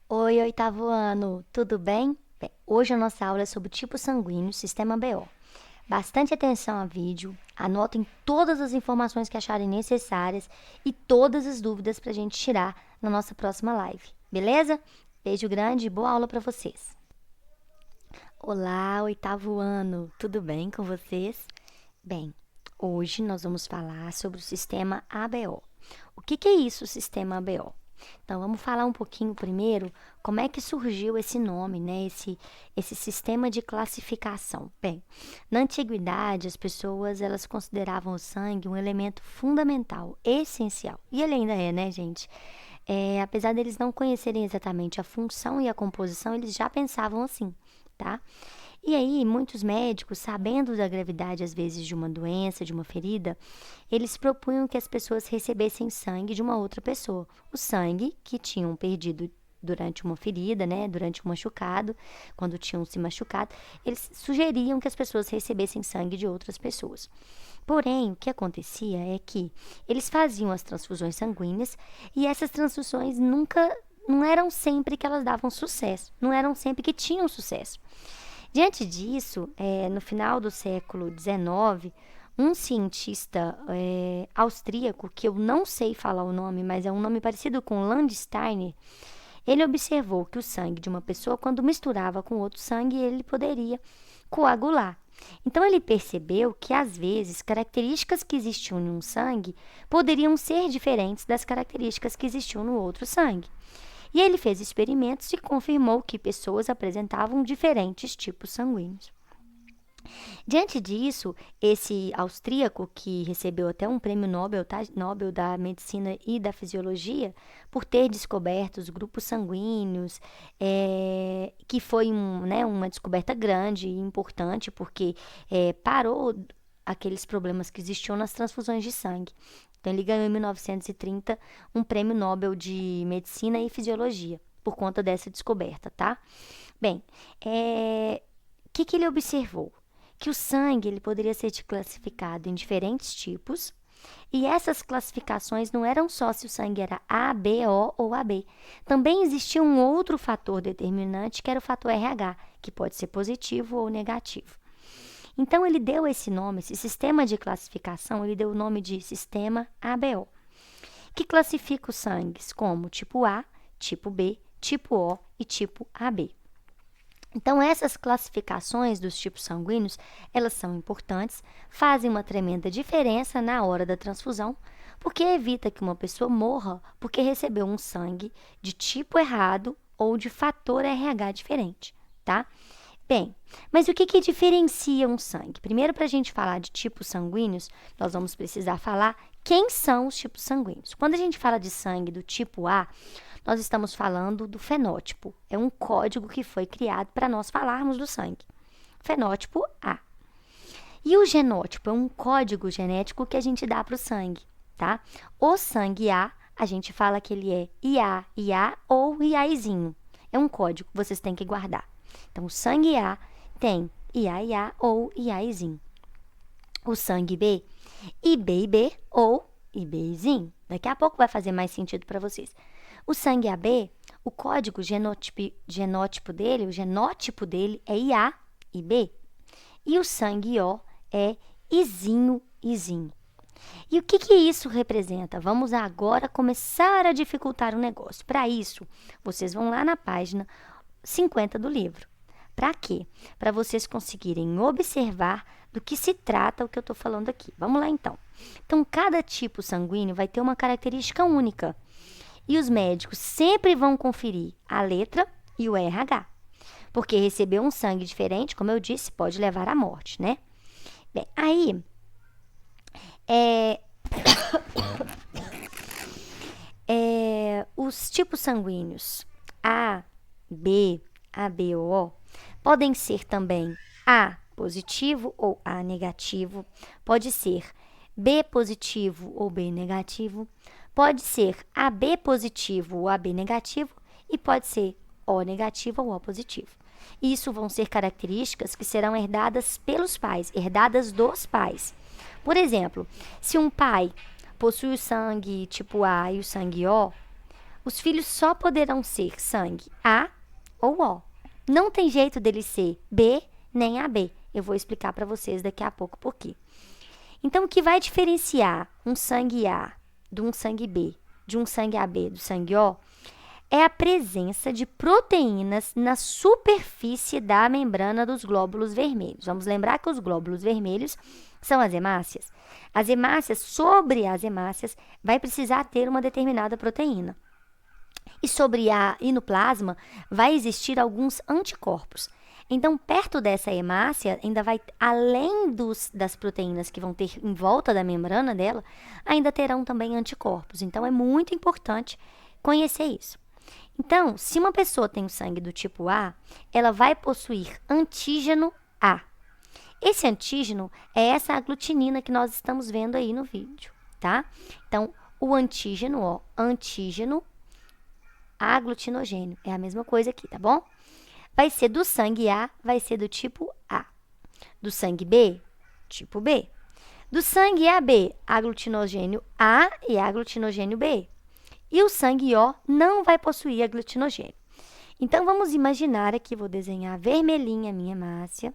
Oi, oitavo ano, tudo bem? Bem, hoje a nossa aula é sobre o tipo sanguíneo, sistema BO. Bastante atenção ao vídeo, anotem todas as informações que acharem necessárias e todas as dúvidas para a gente tirar na nossa próxima live, beleza? Beijo grande e boa aula para vocês. Olá, oitavo ano, tudo bem com vocês? Bem, hoje nós vamos falar sobre o sistema ABO. O que é isso, o sistema ABO? Então, vamos falar um pouquinho primeiro como é que surgiu esse nome, né? Esse sistema de classificação. Bem, na antiguidade, as pessoas elas consideravam o sangue um elemento fundamental, essencial. E ele ainda é, né, gente? Apesar deles não conhecerem exatamente a função e a composição, eles já pensavam assim, tá? E aí, muitos médicos, sabendo da gravidade, às vezes, de uma doença, de uma ferida, eles propunham que as pessoas recebessem sangue de uma outra pessoa. O sangue que tinham perdido durante uma ferida, né, durante um machucado, quando tinham se machucado, eles sugeriam que as pessoas recebessem sangue de outras pessoas. Porém, o que acontecia é que eles faziam as transfusões sanguíneas e essas transfusões não eram sempre que elas davam sucesso, não eram sempre que tinham sucesso. Diante disso, no final do século XIX, um cientista austríaco, que eu não sei falar o nome, mas é um nome parecido com Landsteiner, ele observou que o sangue de uma pessoa, quando misturava com outro sangue, ele poderia coagular. Então, ele percebeu que, às vezes, características que existiam em um sangue poderiam ser diferentes das características que existiam no outro sangue. E ele fez experimentos e confirmou que pessoas apresentavam diferentes tipos sanguíneos. Diante disso, esse austríaco, que recebeu até um prêmio Nobel, tá? Nobel da Medicina e da Fisiologia, por ter descoberto os grupos sanguíneos, que foi uma descoberta grande e importante, porque parou aqueles problemas que existiam nas transfusões de sangue. Então, ele ganhou em 1930 um prêmio Nobel de Medicina e Fisiologia, por conta dessa descoberta, tá? Bem, o que ele observou? Que o sangue ele poderia ser classificado em diferentes tipos, e essas classificações não eram só se o sangue era A, B, O ou AB. Também existia um outro fator determinante, que era o fator RH, que pode ser positivo ou negativo. Então, ele deu esse nome, esse sistema de classificação, ele deu o nome de sistema ABO, que classifica os sangues como tipo A, tipo B, tipo O e tipo AB. Então, essas classificações dos tipos sanguíneos, elas são importantes, fazem uma tremenda diferença na hora da transfusão, porque evita que uma pessoa morra porque recebeu um sangue de tipo errado ou de fator RH diferente, tá? Bem, mas o que diferencia um sangue? Primeiro, para a gente falar de tipos sanguíneos, nós vamos precisar falar quem são os tipos sanguíneos. Quando a gente fala de sangue do tipo A, nós estamos falando do fenótipo. É um código que foi criado para nós falarmos do sangue. Fenótipo A. E o genótipo é um código genético que a gente dá para o sangue, tá? O sangue a gente fala que ele é IA, IA ou IAzinho. É um código que vocês têm que guardar. Então, o sangue A tem IA ou IAzinho. O sangue B, IB ou IBzinho. Daqui a pouco vai fazer mais sentido para vocês. O sangue AB, o código genótipo dele, o genótipo dele é IA e B. E o sangue O é Izinho. E o que isso representa? Vamos agora começar a dificultar o negócio. Para isso, vocês vão lá na página 50 do livro. Para quê? Para vocês conseguirem observar do que se trata o que eu estou falando aqui. Vamos lá, então. Então, cada tipo sanguíneo vai ter uma característica única. E os médicos sempre vão conferir a letra e o RH. Porque receber um sangue diferente, como eu disse, pode levar à morte, né? Bem, aí, os tipos sanguíneos A, B, ABO podem ser também A positivo ou A negativo, pode ser B positivo ou B negativo, pode ser AB positivo ou AB negativo e pode ser O negativo ou O positivo. Isso vão ser características que serão herdadas pelos pais, herdadas dos pais. Por exemplo, se um pai possui o sangue tipo A e o sangue O, Os filhos só poderão ser sangue A ou O. Não tem jeito dele ser B nem AB. Eu vou explicar para vocês daqui a pouco por quê. Então, o que vai diferenciar um sangue A de um sangue B, de um sangue AB do sangue O, é a presença de proteínas na superfície da membrana dos glóbulos vermelhos. Vamos lembrar que os glóbulos vermelhos são as hemácias. As hemácias, sobre as hemácias, vai precisar ter uma determinada proteína. E no plasma vai existir alguns anticorpos. Então, perto dessa hemácia, ainda vai, além das proteínas que vão ter em volta da membrana dela, ainda terão também anticorpos. Então, é muito importante conhecer isso. Então, se uma pessoa tem o sangue do tipo A, ela vai possuir antígeno A. Esse antígeno é essa aglutinina que nós estamos vendo aí no vídeo, tá? Então, o antígeno, ó, antígeno aglutinogênio, é a mesma coisa aqui, tá bom? Vai ser do sangue A, vai ser do tipo A. Do sangue B, tipo B. Do sangue AB, aglutinogênio A e aglutinogênio B. E o sangue O não vai possuir aglutinogênio. Então, vamos imaginar aqui, vou desenhar vermelhinha a minha hemácia,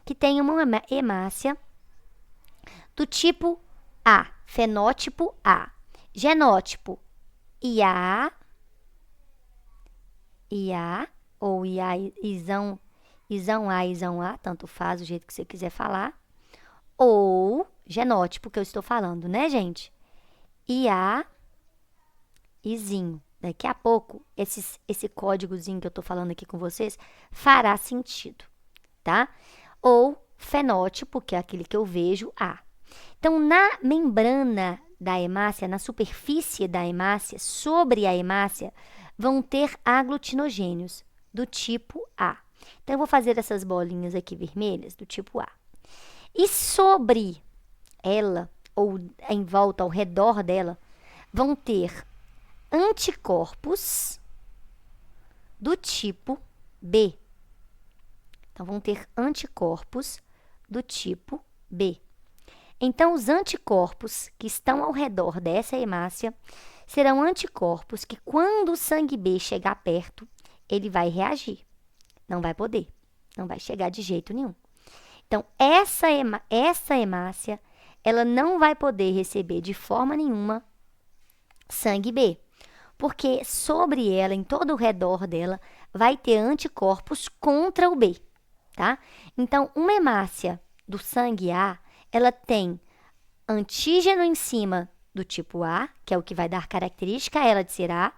que tem uma hemácia do tipo A, fenótipo A, genótipo IA, ou IA, isão A, isão A, tanto faz o jeito que você quiser falar, ou genótipo que eu estou falando, né, gente? IA, izinho. Daqui a pouco, esse códigozinho que eu estou falando aqui com vocês fará sentido, tá? Ou fenótipo, que é aquele que eu vejo, A. Então, na membrana da hemácia, na superfície da hemácia, sobre a hemácia, vão ter aglutinogênios do tipo A. Então, eu vou fazer essas bolinhas aqui vermelhas do tipo A. E sobre ela, ou em volta, ao redor dela, vão ter anticorpos do tipo B. Então, vão ter anticorpos do tipo B. Então, os anticorpos que estão ao redor dessa hemácia serão anticorpos que, quando o sangue B chegar perto, ele vai reagir. Não vai poder, não vai chegar de jeito nenhum. Então, essa hemácia, ela não vai poder receber de forma nenhuma sangue B, porque sobre ela, em todo o redor dela, vai ter anticorpos contra o B, tá? Então, uma hemácia do sangue A, ela tem antígeno em cima do tipo A, que é o que vai dar característica a ela de ser A,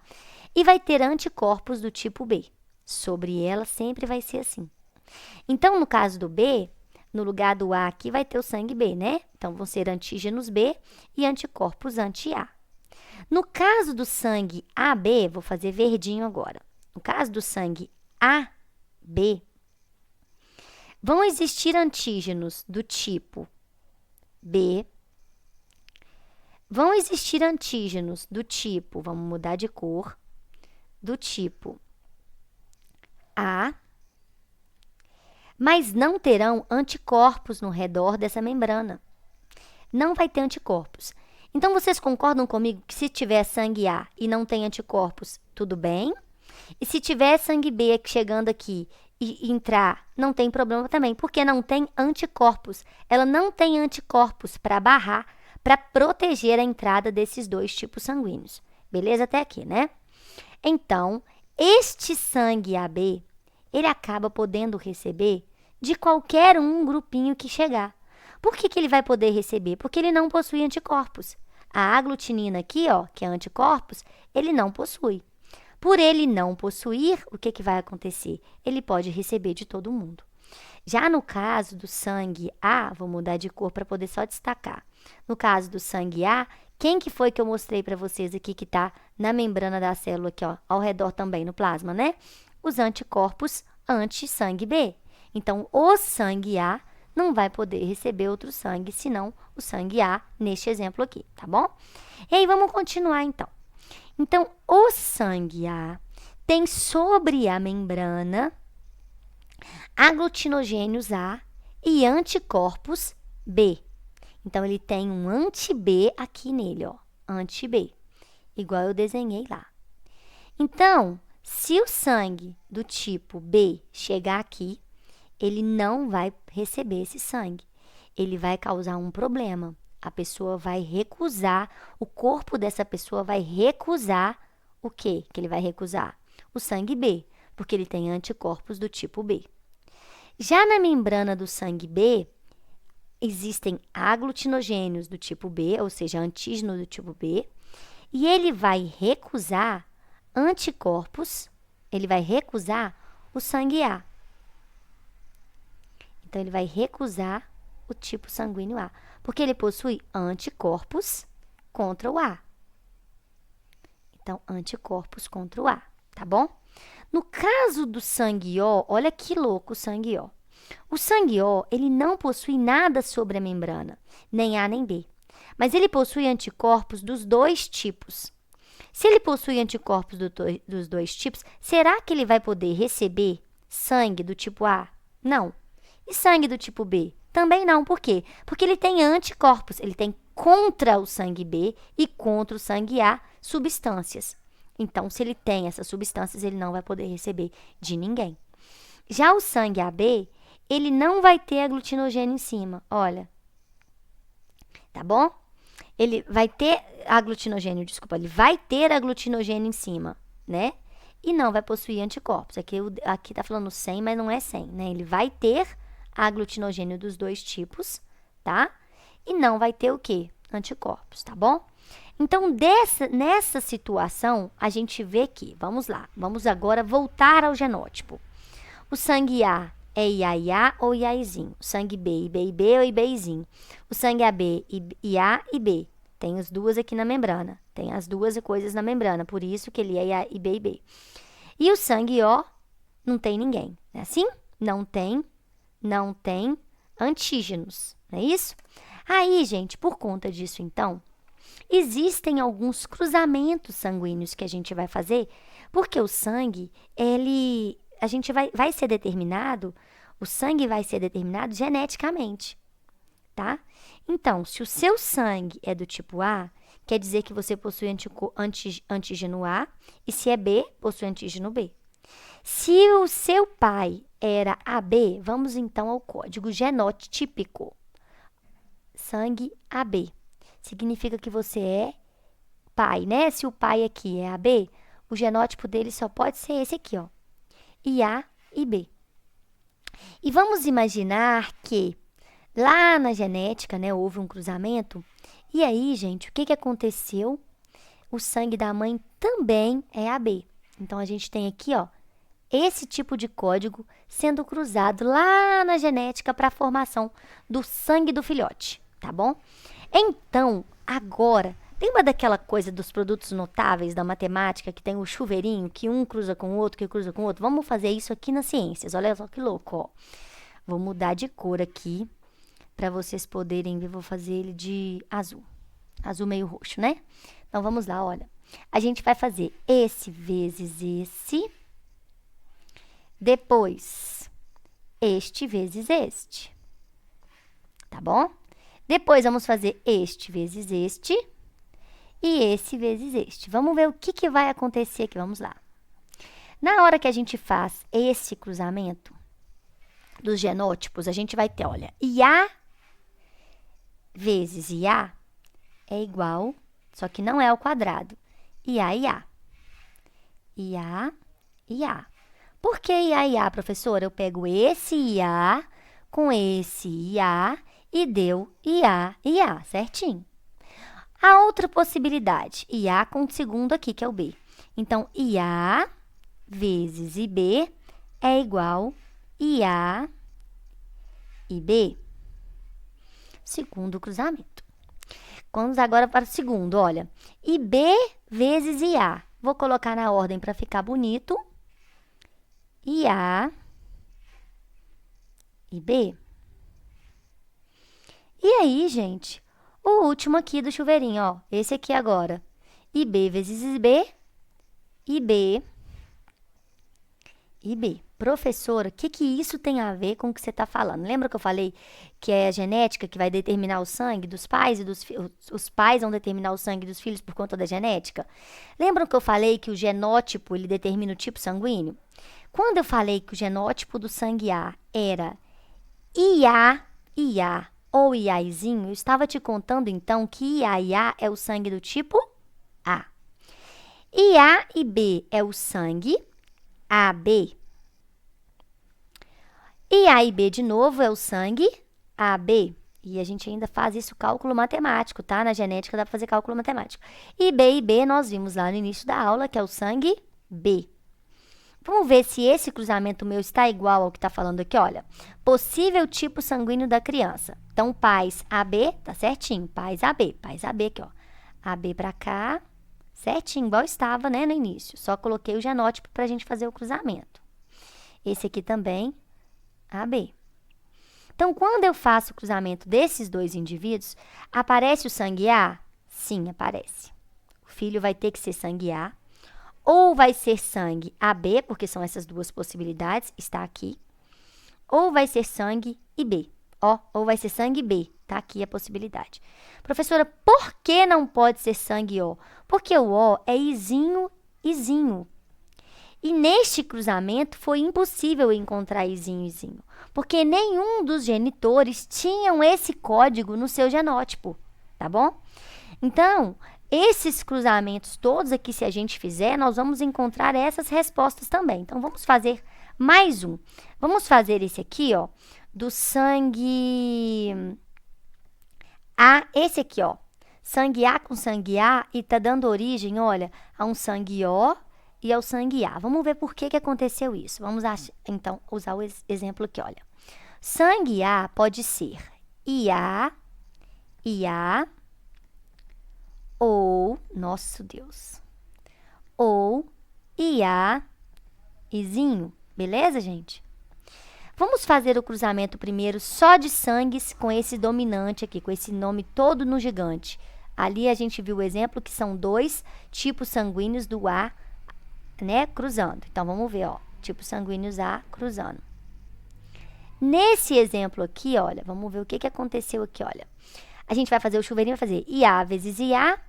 e vai ter anticorpos do tipo B. Sobre ela sempre vai ser assim. Então, no caso do B, no lugar do A aqui vai ter o sangue B, né? Então, vão ser antígenos B e anticorpos anti-A. No caso do sangue AB, vou fazer verdinho agora. No caso do sangue AB, vão existir antígenos do tipo B, vão existir antígenos do tipo, vamos mudar de cor, do tipo A, mas não terão anticorpos no redor dessa membrana. Não vai ter anticorpos. Então, vocês concordam comigo que se tiver sangue A e não tem anticorpos, tudo bem? E se tiver sangue B chegando aqui e entrar, não tem problema também, porque não tem anticorpos. Ela não tem anticorpos para barrar, para proteger a entrada desses dois tipos sanguíneos. Beleza até aqui, né? Então, este sangue AB, ele acaba podendo receber de qualquer um grupinho que chegar. Por que ele vai poder receber? Porque ele não possui anticorpos. A aglutinina aqui, ó, que é anticorpos, ele não possui. Por ele não possuir, o que vai acontecer? Ele pode receber de todo mundo. Já no caso do sangue A, vou mudar de cor para poder só destacar. No caso do sangue A, quem que foi que eu mostrei para vocês aqui que está na membrana da célula aqui, ó, ao redor também no plasma, né? Os anticorpos anti-sangue B. Então, o sangue A não vai poder receber outro sangue, senão o sangue A, neste exemplo aqui, tá bom? E aí, vamos continuar, então. Então, o sangue A tem sobre a membrana aglutinogênios A e anticorpos B. Então, ele tem um anti-B aqui nele, ó, anti-B, igual eu desenhei lá, Então, se o sangue do tipo B chegar aqui, ele não vai receber esse sangue. Ele vai causar um problema. A pessoa vai recusar, o corpo dessa pessoa vai recusar o quê que ele vai recusar? O sangue B, porque ele tem anticorpos do tipo B. Já na membrana do sangue B, existem aglutinogênios do tipo B, ou seja, antígeno do tipo B, e ele vai recusar anticorpos, ele vai recusar o sangue A. Então, ele vai recusar o tipo sanguíneo A, porque ele possui anticorpos contra o A. Então, anticorpos contra o A, tá bom? No caso do sangue O, olha que louco o sangue O. O sangue O, ele não possui nada sobre a membrana, nem A nem B. Mas ele possui anticorpos dos dois tipos. Se ele possui anticorpos dos dois tipos, será que ele vai poder receber sangue do tipo A? Não. E sangue do tipo B? Também não. Por quê? Porque ele tem anticorpos. Ele tem contra o sangue B e contra o sangue A substâncias. Então, se ele tem essas substâncias, ele não vai poder receber de ninguém. Já o sangue AB, ele não vai ter aglutinogênio em cima. Olha. Tá bom? Ele vai ter aglutinogênio, desculpa, ele vai ter aglutinogênio em cima, né? E não vai possuir anticorpos. Aqui tá falando 100, mas não é 100, né? Ele vai ter aglutinogênio dos dois tipos, tá? E não vai ter o quê? Anticorpos, tá bom? Então, nessa situação, a gente vê que, vamos lá, vamos agora voltar ao genótipo. O sangue A é IA ou IAzinho. O sangue B, IB ou IBzinho. O sangue AB, IA e B. Tem as duas aqui na membrana. Tem as duas coisas na membrana, por isso que ele é IA, IB e B. E o sangue O não tem ninguém, não é assim? Não tem antígenos, não é isso? Aí, gente, por conta disso, então, existem alguns cruzamentos sanguíneos que a gente vai fazer, porque o sangue, a gente vai ser determinado, o sangue vai ser determinado geneticamente, tá? Então, se o seu sangue é do tipo A, quer dizer que você possui antígeno A, e se é B, possui antígeno B. Se o seu pai era AB, vamos então ao código genotípico. Sangue AB. Significa que você é pai, né? Se o pai aqui é AB, o genótipo dele só pode ser esse aqui, ó. IA e B. E vamos imaginar que lá na genética, né, houve um cruzamento. E aí, gente, o que aconteceu? O sangue da mãe também é AB. Então, a gente tem aqui, ó, esse tipo de código sendo cruzado lá na genética para a formação do sangue do filhote, tá bom? Então, agora, lembra daquela coisa dos produtos notáveis da matemática, que tem o chuveirinho, que um cruza com o outro, que cruza com o outro? Vamos fazer isso aqui nas ciências. Olha só que louco, ó. Vou mudar de cor aqui, para vocês poderem ver. Vou fazer ele de azul. Azul meio roxo, né? Então, vamos lá, olha. A gente vai fazer esse vezes esse. Depois, este vezes este. Tá bom? Depois, vamos fazer este vezes este. E esse vezes este. Vamos ver o que vai acontecer aqui. Vamos lá. Na hora que a gente faz esse cruzamento dos genótipos, a gente vai ter, olha, IA vezes IA é igual, só que não é ao quadrado, IA, IA. IA, IA. Por que IA, IA, professora? Eu pego esse IA com esse IA e deu IA, IA, certinho. A outra possibilidade, IA com o segundo aqui, que é o B. Então, IA vezes IB é igual IA e B. Segundo cruzamento. Vamos agora para o segundo, olha. IB vezes IA. Vou colocar na ordem para ficar bonito. IA e B. E aí, gente, o último aqui do chuveirinho, ó. Esse aqui agora. IB vezes IB. IB e B. Professora, o que isso tem a ver com o que você está falando? Lembra que eu falei que é a genética que vai determinar o sangue dos pais e dos filhos? Os pais vão determinar o sangue dos filhos por conta da genética? Lembram que eu falei que o genótipo ele determina o tipo sanguíneo? Quando eu falei que o genótipo do sangue A era IA ou IAzinho, eu estava te contando então que IA é o sangue do tipo A. IA e B é o sangue AB. E A e B de novo é o sangue AB. E a gente ainda faz isso cálculo matemático, tá? Na genética dá para fazer cálculo matemático. E B nós vimos lá no início da aula, que é o sangue B. Vamos ver se esse cruzamento meu está igual ao que está falando aqui, olha. Possível tipo sanguíneo da criança. Então, pais AB, tá certinho. Pais AB aqui, ó. AB para cá, certinho, igual estava, né, no início. Só coloquei o genótipo para a gente fazer o cruzamento. Esse aqui também, AB. Então, quando eu faço o cruzamento desses dois indivíduos, aparece o sangue A? Sim, aparece. O filho vai ter que ser sangue A, ou vai ser sangue AB, porque são essas duas possibilidades, está aqui, ou vai ser sangue IB, ó, ou vai ser sangue B, tá aqui a possibilidade. Professora, por que não pode ser sangue O? Porque o O é Izinho. E neste cruzamento foi impossível encontrar Izinho, porque nenhum dos genitores tinham esse código no seu genótipo, tá bom? Então, esses cruzamentos todos aqui, se a gente fizer, nós vamos encontrar essas respostas também. Então, vamos fazer mais um. Vamos fazer esse aqui, ó, do sangue A, esse aqui, ó. Sangue A com sangue A e tá dando origem, olha, a um sangue O e ao sangue A. Vamos ver por que aconteceu isso. Vamos, então, usar o exemplo aqui, olha. Sangue A pode ser IA, ou, nosso Deus, ou Izinho, beleza, gente? Vamos fazer o cruzamento primeiro só de sangues com esse dominante aqui, com esse nome todo no gigante. Ali a gente viu o exemplo que são dois tipos sanguíneos do A, né, cruzando. Então, vamos ver, ó, tipos sanguíneos A cruzando. Nesse exemplo aqui, olha, vamos ver o que aconteceu aqui, olha. A gente vai fazer o chuveirinho, vai fazer IA vezes IA.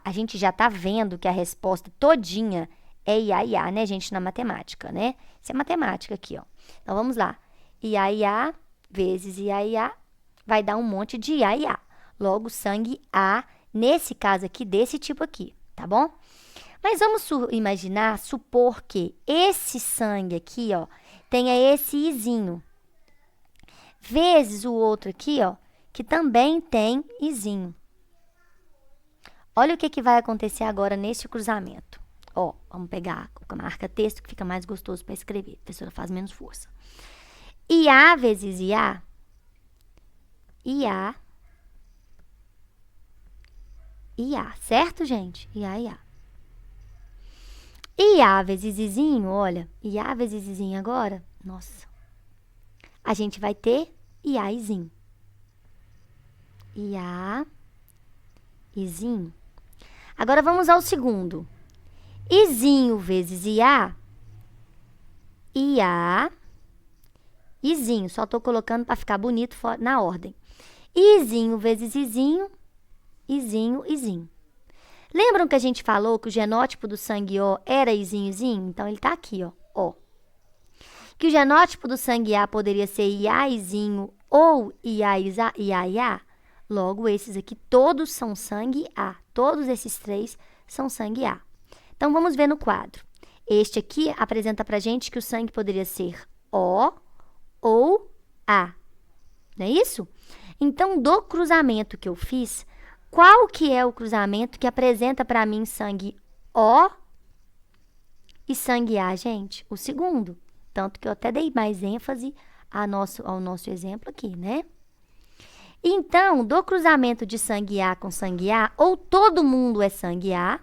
A gente já tá vendo que a resposta todinha é IA, né, gente, na matemática, né? Isso é matemática aqui, ó. Então, vamos lá. IA vezes IA vai dar um monte de IA. Logo, sangue A, nesse caso aqui, desse tipo aqui, tá bom? Mas vamos imaginar, supor que esse sangue aqui, ó, tenha esse Izinho. Vezes o outro aqui, ó, que também tem Izinho. Olha o que vai acontecer agora nesse cruzamento. Ó, vamos pegar a marca texto, que fica mais gostoso para escrever. A professora faz menos força. IA vezes IA. Certo, gente? IA. IA vezes Izinho, olha. IA vezes Izinho agora. Nossa. A gente vai ter Izinho. Izinho. Agora, vamos ao segundo. Izinho vezes IA. Izinho. Só estou colocando para ficar bonito na ordem. Izinho vezes Izinho. Izinho. Lembram que a gente falou que o genótipo do sangue O era Izinho? Então, ele está aqui, ó. Que o genótipo do sangue A poderia ser Izinho ou IA. Logo, esses aqui todos são sangue A. Todos esses três são sangue A. Então, vamos ver no quadro. Este aqui apresenta pra gente que o sangue poderia ser O ou A. Não é isso? Então, do cruzamento que eu fiz, qual que é o cruzamento que apresenta para mim sangue O e sangue A, gente? O segundo. Tanto que eu até dei mais ênfase ao nosso exemplo aqui, né? Então, do cruzamento de sangue A com sangue A, ou todo mundo é sangue A,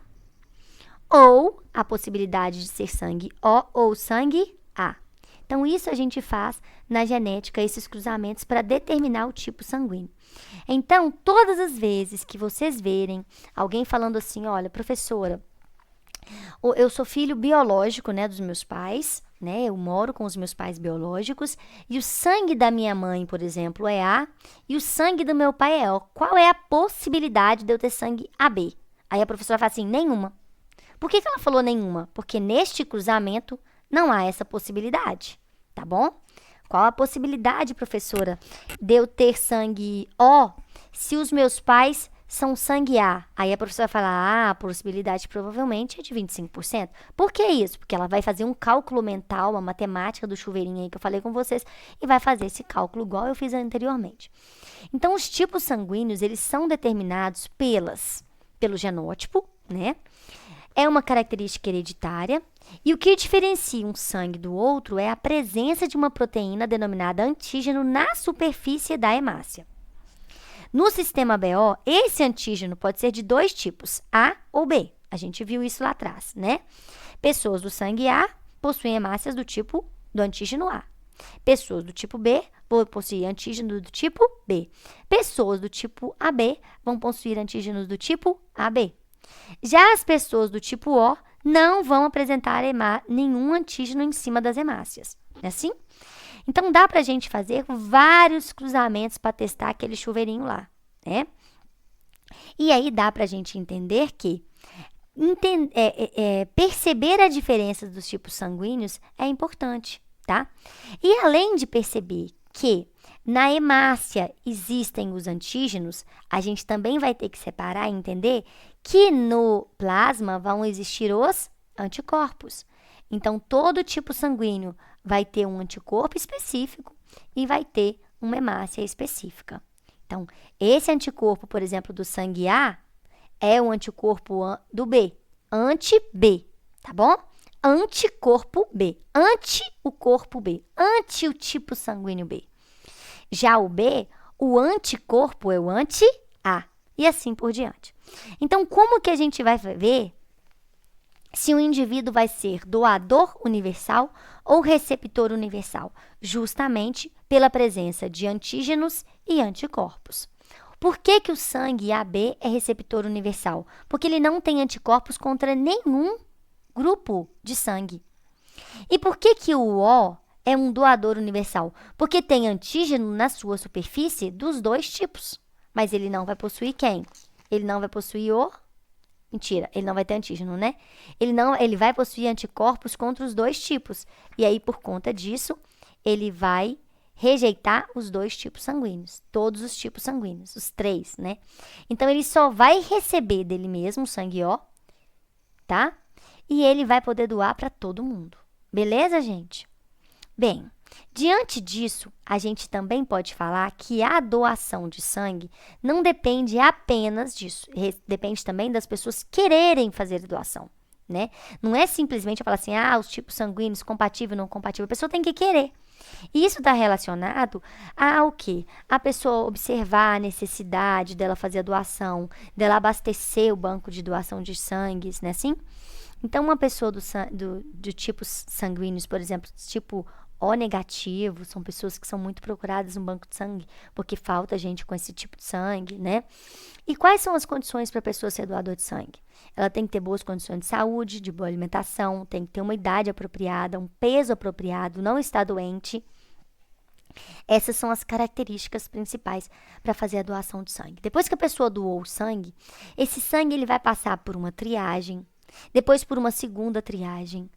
ou a possibilidade de ser sangue O ou sangue A. Então, isso a gente faz na genética, esses cruzamentos, para determinar o tipo sanguíneo. Então, todas as vezes que vocês verem alguém falando assim, olha, professora, eu sou filho biológico, né, dos meus pais, né? Eu moro com os meus pais biológicos e o sangue da minha mãe, por exemplo, é A e o sangue do meu pai é O. Qual é a possibilidade de eu ter sangue AB? Aí a professora fala assim, nenhuma. Por que ela falou nenhuma? Porque neste cruzamento não há essa possibilidade, tá bom? Qual a possibilidade, professora, de eu ter sangue O se os meus pais são sangue A? Aí a professora fala, a possibilidade provavelmente é de 25%. Por que isso? Porque ela vai fazer um cálculo mental, uma matemática do chuveirinho aí que eu falei com vocês, e vai fazer esse cálculo igual eu fiz anteriormente. Então, os tipos sanguíneos, eles são determinados pelo genótipo, né? É uma característica hereditária. E o que diferencia um sangue do outro é a presença de uma proteína denominada antígeno na superfície da hemácia. No sistema BO, esse antígeno pode ser de dois tipos, A ou B. A gente viu isso lá atrás, né? Pessoas do sangue A possuem hemácias do tipo do antígeno A. Pessoas do tipo B possuem antígenos do tipo B. Pessoas do tipo AB vão possuir antígenos do tipo AB. Já as pessoas do tipo O não vão apresentar nenhum antígeno em cima das hemácias. Não é assim? Então, dá para a gente fazer vários cruzamentos para testar aquele chuveirinho lá, né? E aí, dá para a gente entender que perceber a diferença dos tipos sanguíneos é importante, tá? E além de perceber que na hemácia existem os antígenos, a gente também vai ter que separar e entender que no plasma vão existir os anticorpos. Então, todo tipo sanguíneo vai ter um anticorpo específico e vai ter uma hemácia específica. Então, esse anticorpo, por exemplo, do sangue A, é um anticorpo do B, anti-B, tá bom? Anticorpo B, anti o corpo B, anti o tipo sanguíneo B. Já o B, o anticorpo é o anti-A, e assim por diante. Então, como que a gente vai ver se o indivíduo vai ser doador universal ou receptor universal? Justamente pela presença de antígenos e anticorpos. Por que que o sangue AB é receptor universal? Porque ele não tem anticorpos contra nenhum grupo de sangue. E por que que o O é um doador universal? Porque tem antígeno na sua superfície dos dois tipos. Mas ele não vai possuir quem? Ele não vai possuir o... Mentira, ele não vai ter antígeno, né? Ele vai possuir anticorpos contra os dois tipos. E aí, por conta disso, ele vai rejeitar os dois tipos sanguíneos. Todos os tipos sanguíneos, os três, né? Então, ele só vai receber dele mesmo o sangue O, tá? E ele vai poder doar para todo mundo. Beleza, gente? Bem, diante disso, a gente também pode falar que a doação de sangue não depende apenas disso, depende também das pessoas quererem fazer a doação, né? Não é simplesmente falar assim, os tipos sanguíneos, compatível, não compatível, a pessoa tem que querer. E isso está relacionado ao quê? A pessoa observar a necessidade dela fazer a doação, dela abastecer o banco de doação de sangue, né assim? Então, uma pessoa de tipos sanguíneos, por exemplo, tipo O negativo, são pessoas que são muito procuradas no banco de sangue, porque falta gente com esse tipo de sangue, né? E quais são as condições para a pessoa ser doador de sangue? Ela tem que ter boas condições de saúde, de boa alimentação, tem que ter uma idade apropriada, um peso apropriado, não estar doente. Essas são as características principais para fazer a doação de sangue. Depois que a pessoa doou o sangue, esse sangue ele vai passar por uma triagem, depois por uma segunda triagem.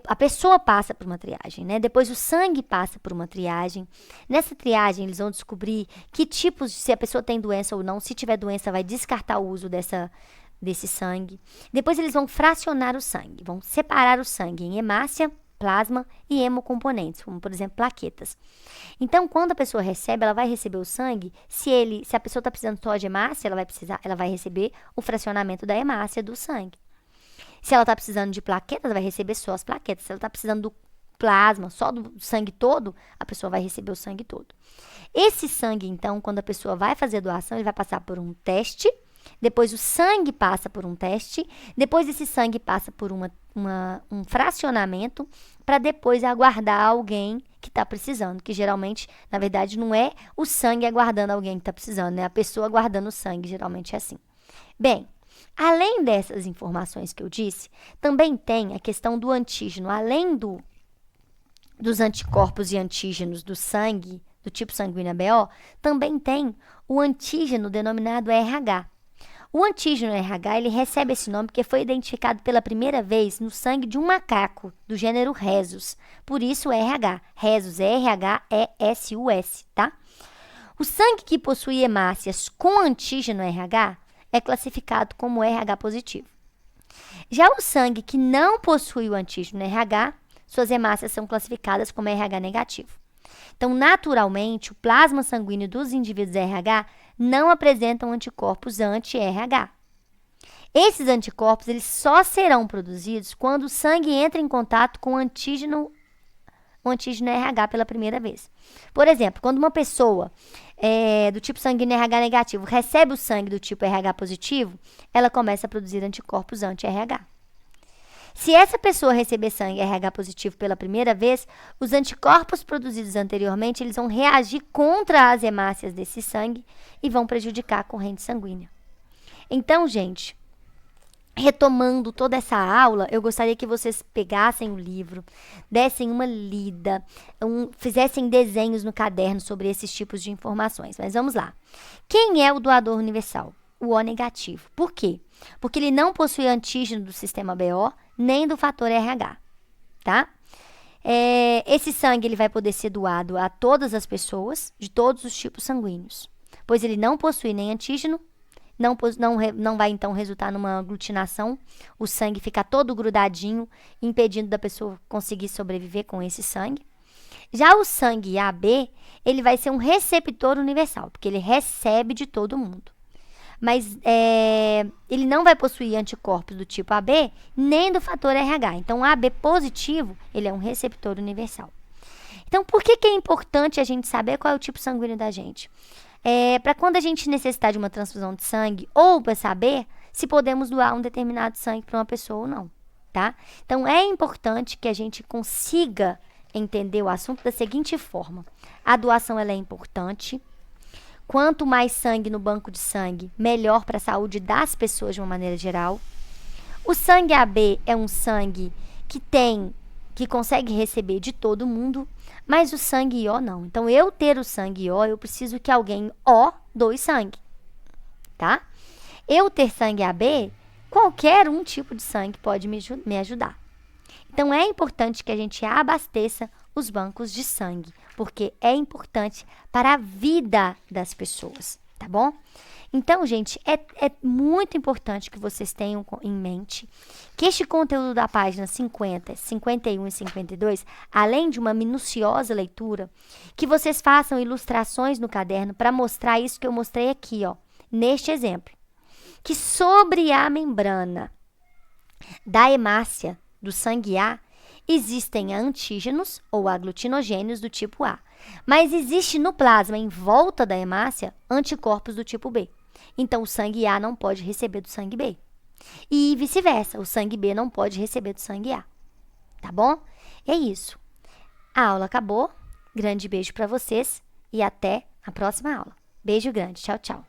A pessoa passa por uma triagem, né? Depois o sangue passa por uma triagem. Nessa triagem, eles vão descobrir que tipos, se a pessoa tem doença ou não. Se tiver doença, vai descartar o uso desse sangue. Depois eles vão fracionar o sangue, vão separar o sangue em hemácia, plasma e hemocomponentes, como por exemplo plaquetas. Então, quando a pessoa recebe, ela vai receber o sangue. Se a pessoa está precisando só de hemácia, ela vai receber o fracionamento da hemácia do sangue. Se ela está precisando de plaquetas, ela vai receber só as plaquetas. Se ela está precisando do plasma, só do sangue todo, a pessoa vai receber o sangue todo. Esse sangue, então, quando a pessoa vai fazer a doação, ele vai passar por um teste. Depois o sangue passa por um teste. Depois esse sangue passa por um fracionamento para depois aguardar alguém que está precisando. Que geralmente, na verdade, não é o sangue aguardando alguém que está precisando, né? A pessoa aguardando o sangue, geralmente é assim. Bem, além dessas informações que eu disse, também tem a questão do antígeno. Além do dos anticorpos e antígenos do sangue, do tipo sanguíneo ABO, também tem o antígeno denominado RH. O antígeno RH, ele recebe esse nome porque foi identificado pela primeira vez no sangue de um macaco do gênero Rhesus. Por isso RH. Rhesus, R-H-E-S-U-S, tá? O sangue que possui hemácias com antígeno RH é classificado como RH positivo. Já o sangue que não possui o antígeno RH, suas hemácias são classificadas como RH negativo. Então, naturalmente, o plasma sanguíneo dos indivíduos RH não apresentam anticorpos anti-RH. Esses anticorpos eles só serão produzidos quando o sangue entra em contato com o antígeno RH pela primeira vez. Por exemplo, quando uma pessoa do tipo sanguíneo RH negativo recebe o sangue do tipo RH positivo, ela começa a produzir anticorpos anti-RH. Se essa pessoa receber sangue RH positivo pela primeira vez, os anticorpos produzidos anteriormente eles vão reagir contra as hemácias desse sangue e vão prejudicar a corrente sanguínea. Então, gente, retomando toda essa aula, eu gostaria que vocês pegassem o livro, dessem uma lida, fizessem desenhos no caderno sobre esses tipos de informações. Mas vamos lá. Quem é o doador universal? O O negativo. Por quê? Porque ele não possui antígeno do sistema BO, nem do fator RH, tá? Esse sangue ele vai poder ser doado a todas as pessoas, de todos os tipos sanguíneos, pois ele não possui nem antígeno, não vai então resultar numa aglutinação, o sangue fica todo grudadinho, impedindo da pessoa conseguir sobreviver com esse sangue. Já o sangue AB, ele vai ser um receptor universal, porque ele recebe de todo mundo. Mas ele não vai possuir anticorpos do tipo AB, nem do fator RH. Então, o AB positivo, ele é um receptor universal. Então, por que é importante a gente saber qual é o tipo sanguíneo da gente? Para quando a gente necessitar de uma transfusão de sangue, ou para saber se podemos doar um determinado sangue para uma pessoa ou não, tá? Então, é importante que a gente consiga entender o assunto da seguinte forma. A doação, ela é importante. Quanto mais sangue no banco de sangue, melhor para a saúde das pessoas de uma maneira geral. O sangue AB é um sangue que consegue receber de todo mundo, mas o sangue O não. Então, eu ter o sangue O, eu preciso que alguém O doe sangue, tá? Eu ter sangue AB, qualquer um tipo de sangue pode me ajudar. Então, é importante que a gente abasteça os bancos de sangue, porque é importante para a vida das pessoas, tá bom? Então, gente, é muito importante que vocês tenham em mente que este conteúdo da página 50, 51 e 52, além de uma minuciosa leitura, que vocês façam ilustrações no caderno para mostrar isso que eu mostrei aqui, ó, neste exemplo. Que sobre a membrana da hemácia do sangue A, existem antígenos ou aglutinogênios do tipo A, mas existe no plasma em volta da hemácia anticorpos do tipo B. Então, o sangue A não pode receber do sangue B. E vice-versa, o sangue B não pode receber do sangue A. Tá bom? É isso. A aula acabou. Grande beijo para vocês e até a próxima aula. Beijo grande. Tchau, tchau.